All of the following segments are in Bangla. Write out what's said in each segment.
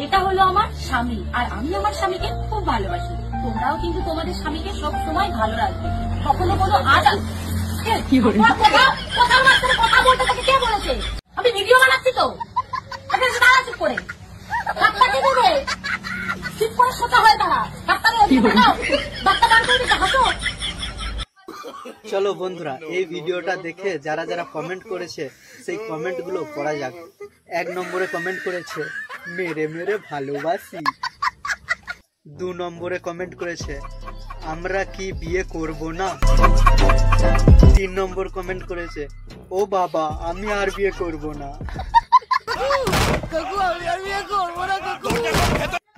এটা হলো আমার স্বামী, আর আমি আমার স্বামীকে খুব ভালোবাসি। তোমরাও কিন্তু তোমাদের স্বামীকে সব সময় ভালো রাখবে। কখনো কোনো কথা বলতে তাকে কে বলেছে? আমি ভিডিও বানাচ্ছি তো, চুপ করে চুপ করে সোজা হয়ে দাঁড়া। চলো বন্ধুরা, এই ভিডিওটা দেখে যারা যারা কমেন্ট করেছে সেই কমেন্ট গুলো পড়া যাক। 1 নম্বরে কমেন্ট করেছে মেরে মেরে ভালোবাসি। 2 নম্বরে কমেন্ট করেছে আমরা কি বিয়ে করব না। 3 নম্বর কমেন্ট করেছে ও বাবা আমি আর বিয়ে করব না।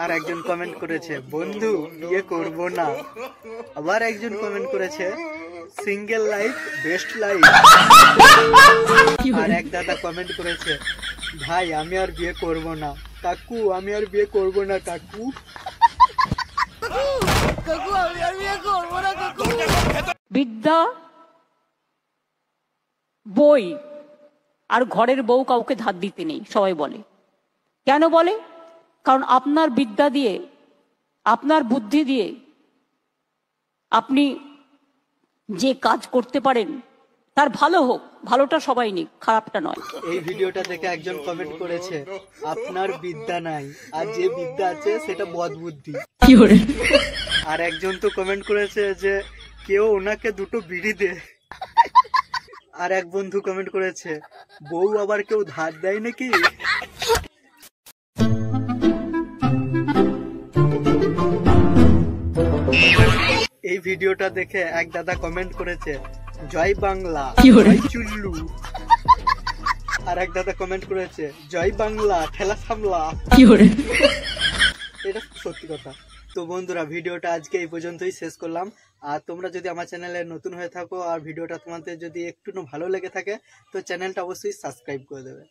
আর একজন কমেন্ট করেছে বন্ধু বিয়ে করব না। আবার একজন কমেন্ট করেছে সিঙ্গেল লাইফ বেস্ট লাইফ। আর এক দাদা কমেন্ট করেছে ভাই আমি আর বিয়ে করব না কাকু, আমি আর বিয়ে করব না কাকু। বিদ্যা বই আর ঘরের বউ কাউকে ধার দিতে নেই, সবাই বলে। কেন বলে? কারণ আপনার বিদ্যা দিয়ে, আপনার বুদ্ধি দিয়ে আপনি যে কাজ করতে পারেন তার ভালো হোক, ভালোটা সবাই নিক, খারাপটা নয়। এই ভিডিওটা দেখে একজন কমেন্ট করেছে আপনার বিদ্যা নাই, আর যে বিদ্যা আছে সেটা বদ বুদ্ধি। আর একজন তো কমেন্ট করেছে যে কেউ ওনাকে 2টো বিড়ি দে। আর এক বন্ধু কমেন্ট করেছে বউ আবার কেউ ধার দেয় নাকি। এই ভিডিওটা দেখে এক দাদা কমেন্ট করেছে জয় বাংলা জয় চুল্লু। আর এক দাদা কমেন্ট করেছে জয় বাংলা ঠেলা সামলা। এটা সত্যি কথা। তো বন্ধুরা ভিডিওটা আজকে এই পর্যন্তই শেষ করলাম। আর তোমরা যদি আমার চ্যানেলে নতুন হয়ে থাকো আর ভিডিওটা তোমাদের যদি একটু ভালো লেগে থাকে তো চ্যানেলটা অবশ্যই সাবস্ক্রাইব করে দেবে।